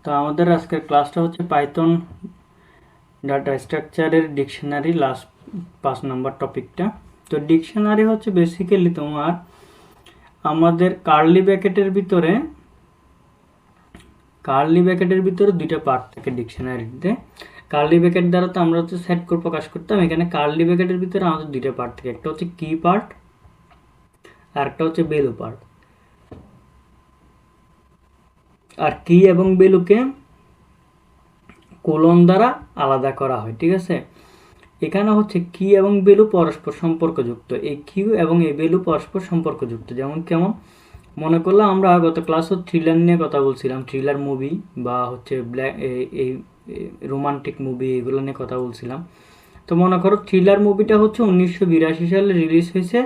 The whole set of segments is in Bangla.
তো আমাদের আজকের ক্লাসটা হচ্ছে পাইথন ডাটা স্ট্রাকচারের ডিকশনারি লাস্ট 5 নম্বর টপিকটা। তো ডিকশনারি হচ্ছে বেসিক্যালি তোমার আমাদের কার্লি ব্র্যাকেটের ভিতরে দুইটা পার্ট থাকে ডিকশনারিতে। কার্লি ব্র্যাকেট দ্বারা তো আমরা হচ্ছে সেট করে প্রকাশ করতাম, এখানে কার্লি ব্র্যাকেটের ভিতরে আমাদের দুইটা পার্ট থাকে, একটা হচ্ছে কি পার্ট আর একটা হচ্ছে ভ্যালু পার্ট। আর কি এবং ভ্যালুকে কোলন দ্বারা আলাদা করা হয়, ঠিক আছে। এখানে হচ্ছে কি এবং ভ্যালু পরস্পর সম্পর্কযুক্ত, এই কিউ এবং এই ভ্যালু পরস্পর সম্পর্কযুক্ত। যেমন কেমন মনে করলাম আমরা গত ক্লাসে থ্রিলার নিয়ে কথা বলছিলাম, থ্রিলার মুভি বা হচ্ছে এই রোমান্টিক মুভি এগুলো নিয়ে কথা বলছিলাম। তো মনে করো থ্রিলার মুভিটা হচ্ছে 1982 সালে রিলিজ হয়েছে,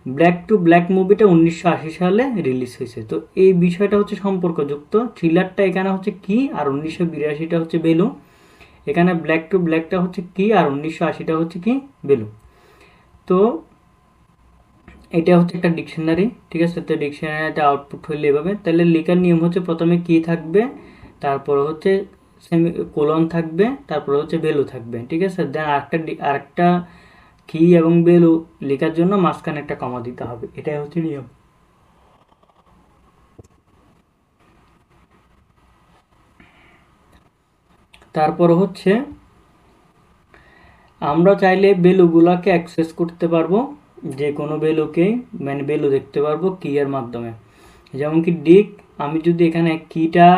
ব্ল্যাক টু ব্ল্যাক মুভিটা 1980 সালে রিলিজ হয়েছে। তো এই বিষয়টা হচ্ছে সম্পর্কযুক্ত, থ্রিলারটা এখানে হচ্ছে কি আর 1982টা হচ্ছে ভ্যালু, এখানে ব্ল্যাক টু ব্ল্যাকটা হচ্ছে কি আর 1980টা হচ্ছে কি ভ্যালু। তো এটা হচ্ছে একটা ডিকশনারি, ঠিক আছে। তো ডিকশনারিতে আউটপুট হইলে এভাবে, তাহলে লেখার নিয়ম হচ্ছে প্রথমে কি থাকবে, তারপর হচ্ছে সেমি কোলন থাকবে, তারপর হচ্ছে ভ্যালু থাকবে, ঠিক আছে। দেন আরেকটা কি এবং ভ্যালু লেখার জন্য মাঝখানে একটা কমা দিতে হবে, এটাই হচ্ছে নিয়ম। তারপর হচ্ছে আমরা চাইলে ভ্যালুগুলোকে অ্যাক্সেস করতে পারবো, যে কোনো ভ্যালুকে মানে ভ্যালু দেখতে পারবো কি এর মাধ্যমে। যেমন কি ডিক, আমি যদি এখানে কিটা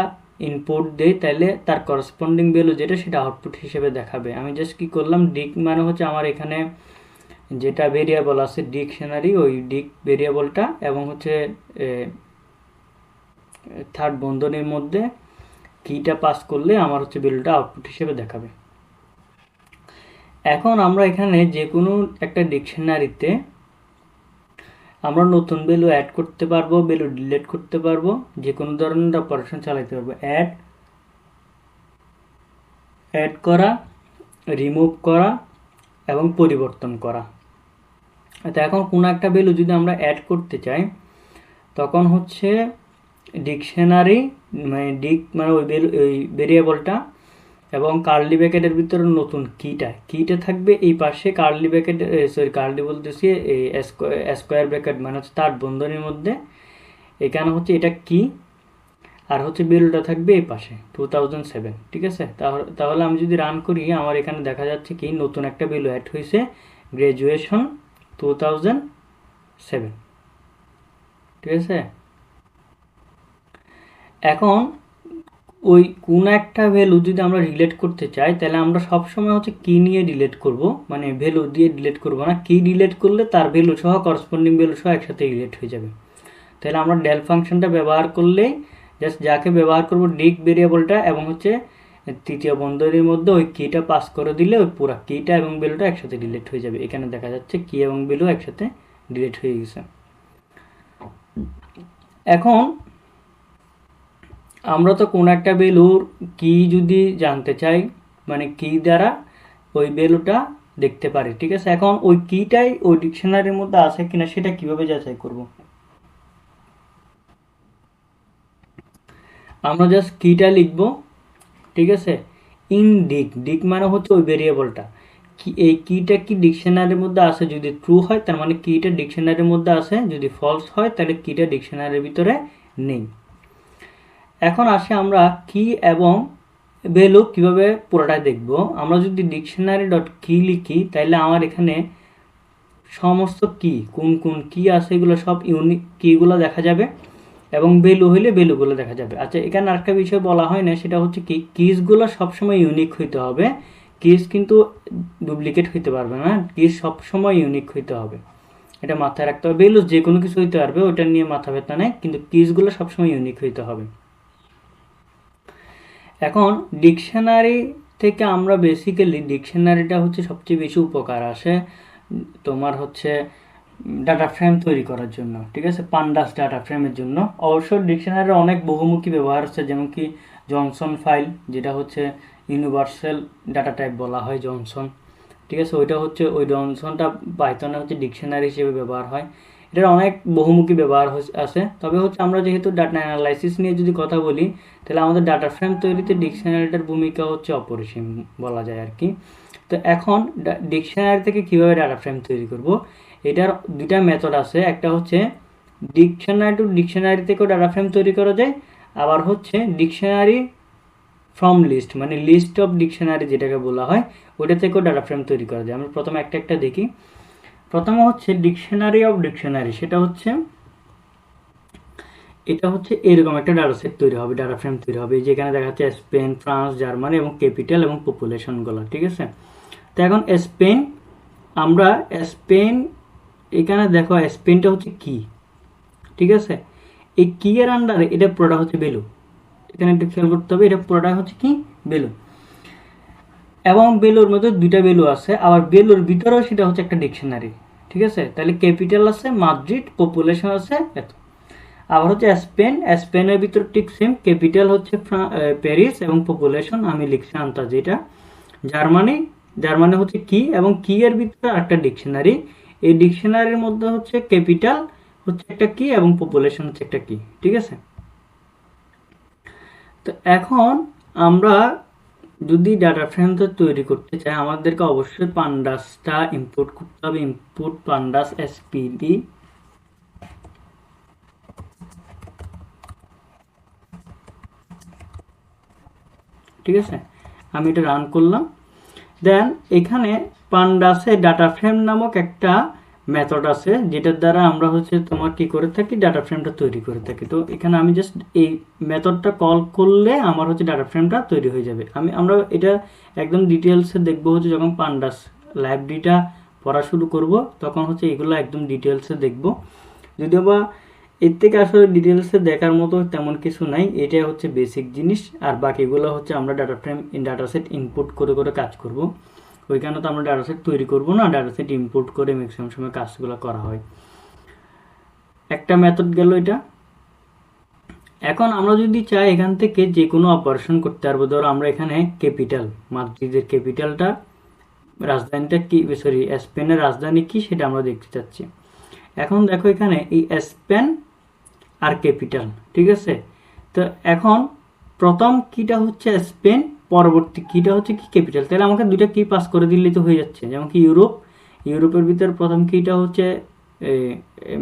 ইনপুট দেই তাহলে তার করসপন্ডিং ভ্যালু যেটা সেটা আউটপুট হিসেবে দেখাবে। আমি জাস্ট কি করলাম, ডিক মানে হচ্ছে আমার এখানে যেটা ভেরিয়েবল আছে ডিকশনারি, ওই ডিক ভেরিয়েবলটা এবং হচ্ছে থার্ড বন্ধনীর মধ্যে কিটা পাস করলে আমার হচ্ছে ভ্যালুটা আউটপুট হিসেবে দেখাবে। এখন আমরা এখানে যে কোনো একটা ডিকশনারিতে আমরা নতুন ভ্যালু অ্যাড করতে পারবো, ভ্যালু ডিলিট করতে পারবো, যে কোনো ধরনের অপারেশন চালাতে পারবো। অ্যাড করা, রিমুভ করা এবং পরিবর্তন করা। তো এখন কোনো একটা ভ্যালু যদি আমরা অ্যাড করতে চাই তখন হচ্ছে ডিকশনারি মানে ডিক মানে ওই ভেরিয়েবলটা এবং কার্লি ব্র্যাকেটের ভিতরে নতুন কিটা থাকবে এই পাশে, কার্লি ব্র্যাকেট কার্লি বলতেছি এই স্কোয়ার ব্র্যাকেট মানে হচ্ছে তার বন্ধনীর মধ্যে, এখানে হচ্ছে এটা কি আর হচ্ছে ভ্যালুটা থাকবে এই পাশে 2007, ঠিক আছে। তাহলে আমি যদি রান করি আমার এখানে দেখা যাচ্ছে কি নতুন একটা ভ্যালু অ্যাড হয়েছে, গ্র্যাজুয়েশন 2007, ঠিক আছে। এখন ওই কোন একটা ভ্যালু যদি আমরা রিলেট করতে চাই তাহলে আমরা সবসময় হচ্ছে কি নিয়ে ডিলেট করব, মানে ভ্যালু দিয়ে ডিলেট করব না, কি ডিলেট করলে তার ভ্যালু সহ করসপন্ডিং ভ্যালু সহ একসাথে রিলেট হয়ে যাবে। তাহলে আমরা ডেল ফাংশনটা ব্যবহার করলেই জাস্ট যাকে ব্যবহার করব ডিক ভেরিয়েবলটা এবং হচ্ছে তৃতীয় বন্ধনীর মধ্যে ওই কিটা পাস করে দিলে ওই পুরো কিটা এবং ভ্যালুটা একসাথে ডিলেট হয়ে যাবে। এখানে দেখা যাচ্ছে কি এবং ভ্যালু একসাথে ডিলেট হয়ে গেছে। এখন আমরা তো কোনো একটা ভ্যালুর কি যদি জানতে চাই, মানে কি দ্বারা ওই ভ্যালুটা দেখতে পারি, ঠিক আছে। এখন ওই কিটাই ওই ডিকশনারির মধ্যে আছে কিনা সেটা কিভাবে যাচাই করব। আমরা জাস্ট কিটা লিখব, ঠিক আছে। ইন ডিক মানে হচ্ছে ওই ভেরিয়েবলটা কি, এই কিটা কি ডিকশনারির মধ্যে আছে, যদি ট্রু হয় তার মানে কিটা ডিকশনারির মধ্যে আছে, যদি ফলস হয় তাহলে কিটা ডিকশনারির ভিতরে নেই। এখন আসে আমরা কি এবং ভ্যালু কিভাবে পুরোটাই দেখব। আমরা যদি ডিকশনারি ডট কি লিখি তাহলে আমার এখানে সমস্ত কি কোন কোন কি আছে এগুলো সব ইউনিক কিগুলো দেখা যাবে এবং ভ্যালু হইলে ভ্যালুগুলো দেখা যাবে। আচ্ছা, এখানে আরেকটা বিষয় বলা হয় না, সেটা হচ্ছে কি কিসগুলো সবসময় ইউনিক হইতে হবে, কিস কিন্তু ডুপ্লিকেট হইতে পারবে না, কিস সবসময় ইউনিক হইতে হবে, এটা মাথায় রাখতে হবে। ভ্যালু যে কোনো কিছু হইতে পারবে, ওটা নিয়ে মাথা ব্যথা নেই, কিন্তু কিসগুলো সবসময় ইউনিক হইতে হবে। এখন ডিকশনারি থেকে আমরা বেসিক্যালি ডিকশনারিটা হচ্ছে সবচেয়ে বেশি উপকার আসে তোমার হচ্ছে ডাটা ফ্রেম তৈরি করার জন্য, ঠিক আছে, পান্ডাস ডাটা ফ্রেমের জন্য। অবশ্য ডিকশনারির অনেক বহুমুখী ব্যবহার আছে, যেমন কি জনসন ফাইল, যেটা হচ্ছে ইউনিভার্সাল ডাটা টাইপ বলা হয় জনসন, ঠিক আছে। ওইটা হচ্ছে ওই জনসনটা পাইথনে হচ্ছে ডিকশনারি হিসেবে ব্যবহার হয়। এটার অনেক বহুমুখী ব্যবহার আছে। তবে হচ্ছে আমরা যেহেতু ডাটা অ্যানালাইসিস নিয়ে যদি কথা বলি, তাহলে আমাদের ডাটা ফ্রেম তৈরিতে ডিকশনারিটার ভূমিকা হচ্ছে অপরিসীম বলা যায় আর কি। তো এখন ডিকশনারি থেকে কিভাবে ডাটা ফ্রেম তৈরি করব, এটার দুইটা মেথড আছে। একটা হচ্ছে ডিকশনারি টু ডিকশনারি থেকেও ডাটা ফ্রেম তৈরি করা যায়, আবার হচ্ছে ডিকশনারি ফ্রম লিস্ট, মানে লিস্ট অফ ডিকশনারি যেটাকে বলা হয়, ওটা থেকেও ডাটা ফ্রেম তৈরি করা যায়। আমরা প্রথমে একটা একটা দেখি। প্রথমে হচ্ছে ডিকশনারি অফ ডিকশনারি, সেটা হচ্ছে এটা হচ্ছে এরকম একটা ডাটা সেট তৈরি হবে, ডাটা ফ্রেম তৈরি হবে, যেখানে দেখা যাচ্ছে স্পেন, ফ্রান্স, জার্মানি এবং ক্যাপিটাল এবং পপুলেশনগুলো, ঠিক আছে। তো এখন স্পেন, আমরা স্পেন, এখানে দেখো স্পেনটা হচ্ছে কি, ঠিক আছে। এই কি এর আন্ডারে এটা পুরোটা হচ্ছে ভ্যালু, এখানে একটু খেয়াল করতে হবে, এটা পুরোটা হচ্ছে কি ভ্যালু, এবং ভ্যালুর মধ্যে দুইটা ভ্যালু আছে, আবার ভ্যালুর ভিতরেও সেটা হচ্ছে একটা ডিকশনারি, ঠিক আছে। তাহলে ক্যাপিটাল আছে মাদ্রিদ, পপুলেশন আছে এত। আবার হচ্ছে স্পেন, স্পেনের ভিতর ঠিক সেম, ক্যাপিটাল হচ্ছে প্যারিস এবং পপুলেশন আমি লিখছি আন্তাজ এটা। জার্মানি, জার্মানি হচ্ছে কি এবং কি এর ভিতরে একটা ডিকশনারি, এই ডিকশনারির মধ্যে হচ্ছে ক্যাপিটাল হচ্ছে একটা কি এবং পপুলেশন হচ্ছে একটা কি, ঠিক আছে। তো এখন আমরা যদি ডাটা ফ্রেমটা তৈরি করতে চাই, আমাদেরকে অবশ্যই পান্ডাসটা ইম্পোর্ট করতে হবে, ইম্পোর্ট পান্ডাস এসপিডি, ঠিক আছে। আমি এটা রান করলাম। দেন এখানে পান্ডাসে ডাটা ফ্রেম নামক একটা মেথড আছে, যেটার দ্বারা আমরা হচ্ছে তোমার কি করে থাকি, ডাটা ফ্রেমটা তৈরি করে থাকি। তো এখানে আমি জাস্ট এই মেথডটা কল করলে আমার হচ্ছে ডাটা ফ্রেমটা তৈরি হয়ে যাবে। আমরা এটা একদম ডিটেলসে দেখবো হচ্ছে যখন পান্ডাস লাইব্রেরিটা পড়া শুরু করব, তখন হচ্ছে এগুলো একদম ডিটেলসে দেখবো। যদিও বা এর থেকে আসলে ডিটেলসে দেখার মতো তেমন কিছু নাই, এটা হচ্ছে বেসিক জিনিস, আর বাকিগুলো হচ্ছে আমরা data frame data set input করে করে কাজ করব। ওইখানে তো আমরা ডাটা সেট তৈরি করব না, ডাটা সেট ইনপুট করে ম্যাক্সিমাম সময় কাজগুলো করা হয়। একটা মেথড গেল এটা। এখন আমরা যদি চাই এখান থেকে যে কোনো অপারেশন করতে পারবো। ধরো আমরা এখানে ক্যাপিটাল, মাদ্রিদের ক্যাপিটালটা, রাজধানীটা কি, সরি স্পেনের রাজধানী কি সেটা আমরা দেখতে চাচ্ছি। এখন দেখো এখানে এই স্পেন আর ক্যাপিটাল, ঠিক আছে। তো এখন প্রথম কিটা হচ্ছে স্পেন, পরবর্তী কিটা হচ্ছে কি ক্যাপিটাল, তাহলে আমাকে দুইটা কি পাস করে দিলেই তো হয়ে যাচ্ছে। যেমন কি ইউরোপ, ইউরোপের ভিতর প্রথম কিটা হচ্ছে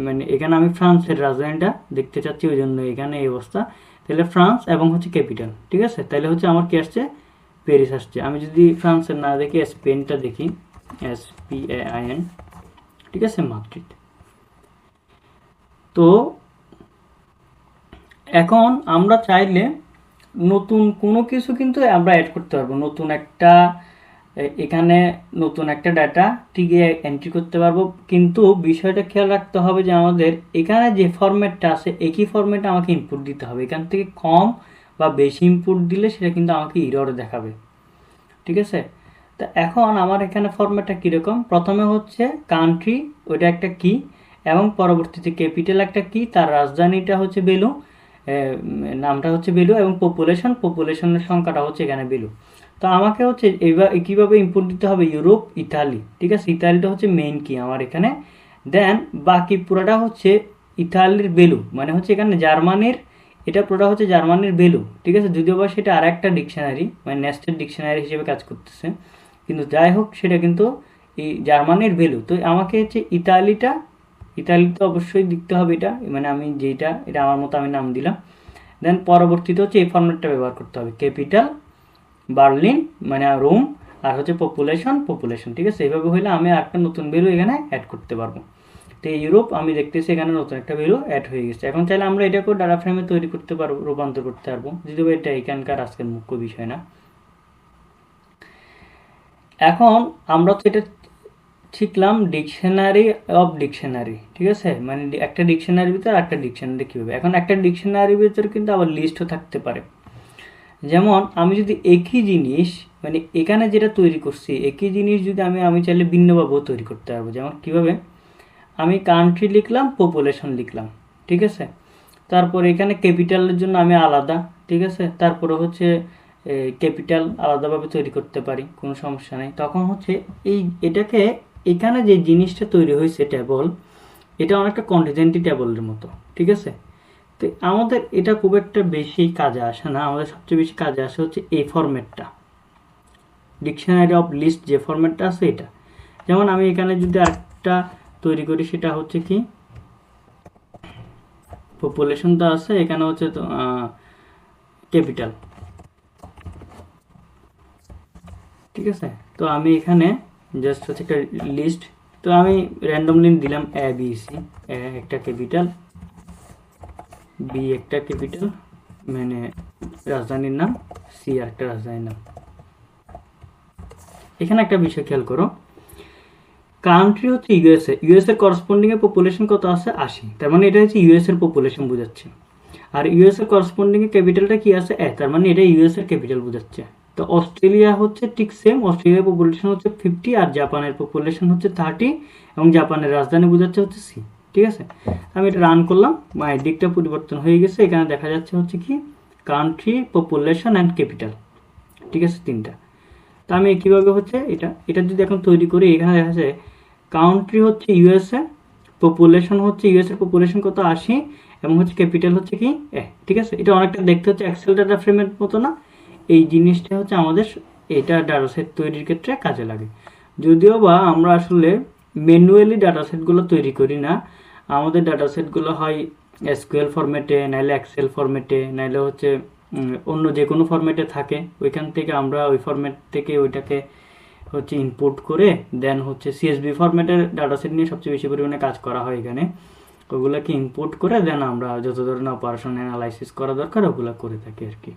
মানে এখানে আমি ফ্রান্সের রাজধানীটা দেখতে চাচ্ছি, ওই জন্য এখানে এই অবস্থা। তাহলে ফ্রান্স এবং হচ্ছে ক্যাপিটাল, ঠিক আছে। তাহলে হচ্ছে আমার কি আসছে, প্যারিস আসছে। আমি যদি ফ্রান্সের না দেখি স্পেনটা দেখি, SPAIN, ঠিক আছে, মাদ্রিদ। তো এখন আমরা চাইলে নতুন কোনো কিছু কিন্তু আমরা অ্যাড করতে পারবো, নতুন একটা এখানে নতুন একটা ডাটা টিকে এন্ট্রি করতে পারবো। কিন্তু বিষয়টা খেয়াল রাখতে হবে যে আমাদের এখানে যে ফরম্যাটটা আছে একই ফরম্যাটে আমাকে ইনপুট দিতে হবে। এখান থেকে কম বা বেশি ইনপুট দিলে সেটা কিন্তু আমাকে ইরর দেখাবে, ঠিক আছে। তো এখন আমার এখানে ফরম্যাটটা কীরকম, প্রথমে হচ্ছে কান্ট্রি, ওইটা একটা কি, এবং পরবর্তীতে ক্যাপিটাল একটা কি, তার রাজধানীটা হচ্ছে বেলু, নামটা হচ্ছে বেলু, এবং পপুলেশন, পপুলেশনের সংখ্যাটা হচ্ছে এখানে বেলু। তো আমাকে হচ্ছে এইবার কীভাবে ইনপুট দিতে হবে, ইউরোপ, ইতালি, ঠিক আছে। ইতালিটা হচ্ছে মেইন কি আমার এখানে। দেন বাকি পুরোটা হচ্ছে ইতালির বেলু, মানে হচ্ছে এখানে জার্মানির, এটা পুরোটা হচ্ছে জার্মানির বেলু, ঠিক আছে। যদিও বা সেটা আর একটা ডিকশনারি, মানে নেস্টেড ডিকশনারি হিসেবে কাজ করতেছে, কিন্তু যাই হোক সেটা কিন্তু এই জার্মানির ভ্যালু। তো আমাকে হচ্ছে ইতালিটা, ইতালি তো অবশ্যই দেখতে হবে, এটা মানে আমি যেটা এটা আমার মতো আমি নাম দিলাম। দেন পরবর্তীতে হচ্ছে এই ফর্মেটটা ব্যবহার করতে হবে, ক্যাপিটাল বার্লিন মানে রোম, আর হচ্ছে পপুলেশন, পপুলেশন, ঠিক আছে। এইভাবে হইলে আমি একটা নতুন ভ্যালু এখানে অ্যাড করতে পারবো। তো ইউরোপ আমি দেখতেছি এখানে নতুন একটা ভ্যালু অ্যাড হয়ে গেছে। এখন চাইলে আমরা এটাকেও ডাটা ফ্রেমে তৈরি করতে পারবো, রূপান্তর করতে পারবো, যদিও এটা এখানকার আজকের মুখ্য বিষয় না। এখন আমরা তো এটা শিখলাম ডিকশনারি অফ ডিকশনারি, ঠিক আছে, মানে একটা ডিকশনারির ভিতর একটা ডিকশনারি কীভাবে। এখন একটা ডিকশনারির ভিতর কিন্তু আবার লিস্টও থাকতে পারে। যেমন আমি যদি একই জিনিস, মানে এখানে যেটা তৈরি করছি একই জিনিস যদি আমি চাইলে ভিন্নভাবেও তৈরি করতে পারবো। যেমন কীভাবে, আমি কান্ট্রি লিখলাম, পপুলেশন লিখলাম, ঠিক আছে। তারপর এখানে ক্যাপিটালের জন্য আমি আলাদা, ঠিক আছে। তারপরে হচ্ছে ক্যাপিটাল আলাদাভাবে তৈরি করতে পারি, কোনো সমস্যা নেই। তখন হচ্ছে এটাকে এখানে যে জিনিসটা তৈরি হয়েছে টেবল, এটা অনেকটা কন্টিজেন্টি টেবলের মতো, ঠিক আছে। তো আমাদের এটা খুব একটা বেশি কাজে আসে না, আমাদের সবচেয়ে বেশি কাজে আসে হচ্ছে এই ফরম্যাটটা, ডিকশনারি অফ লিস্ট যে ফরম্যাটটা আছে এটা। যেমন আমি এখানে যদি আরেকটা তৈরি করি, সেটা হচ্ছে কি পপুলেশনটা আছে এখানে হচ্ছে তো ক্যাপিটাল, ঠিক আছে। তো আমি এখানে জাস্ট হচ্ছে একটা লিস্ট, তো আমি র্যান্ডমলি দিলাম এ বি সি, এ একটা ক্যাপিটাল, বি একটা ক্যাপিটাল মানে রাজধানীর নাম, সি আর একটা রাজধানীর নাম। এখানে একটা বিষয় খেয়াল করো, কান্ট্রি হচ্ছে ইউএসএ, ইউএস এর করসপন্ডিং এ পপুলেশন কত আছে 80, তার মানে এটা হচ্ছে ইউএস এর পপুলেশন বোঝাচ্ছে। আর ইউএস এর করসপন্ডিং এ ক্যাপিটালটা কি আছে এ, তার মানে এটা ইউএস এর ক্যাপিটাল বোঝাচ্ছে। তো অস্ট্রেলিয়া হচ্ছে ঠিক সেম, অস্ট্রেলিয়ার পপুলেশন হচ্ছে 50 আর জাপানের পপুলেশন হচ্ছে 30 এবং জাপানের রাজধানী বোঝাচ্ছে হচ্ছে সি, ঠিক আছে। আমি এটা রান করলাম, মায়ের দিকটা পরিবর্তন হয়ে গেছে, এখানে দেখা যাচ্ছে হচ্ছে কি কান্ট্রি, পপুলেশন অ্যান্ড ক্যাপিটাল, ঠিক আছে, তিনটা। তা আমি কীভাবে হচ্ছে এটা এটা যদি এখন তৈরি করি, এখানে দেখা যায় কান্ট্রি হচ্ছে ইউএসএ, পপুলেশন হচ্ছে ইউএসএর পপুলেশন কত 80 এবং হচ্ছে ক্যাপিটাল হচ্ছে কি এ, ঠিক আছে। এটা অনেকটা দেখতে হচ্ছে এক্সেল ডাটা ফ্রেমের মতো না, এই জিনিসটা হচ্ছে আমাদের এটা ডাটা সেট তৈরির ক্ষেত্রে কাজে লাগে। যদিও বা আমরা আসলে ম্যানুয়ালি ডাটা সেটগুলো তৈরি করি না, আমাদের ডাটা সেটগুলো হয় এসকিউএল ফরম্যাটে, নাইলে এক্সেল ফরম্যাটে, নাইলে হচ্ছে অন্য যে কোনো ফরম্যাটে থাকে, ওইখান থেকে আমরা ওই ফরম্যাট থেকে ওইটাকে হচ্ছে ইনপুট করে দেন হচ্ছে সিএসভি ফরম্যাটের ডাটা সেট নিয়ে সবচেয়ে বেশি পরিমাণে কাজ করা হয় এখানে। ওগুলোকে ইনপুট করে দেন আমরা যত ধরনের অপারেশন অ্যানালাইসিস করা দরকার ওগুলো করে থাকি আর কি।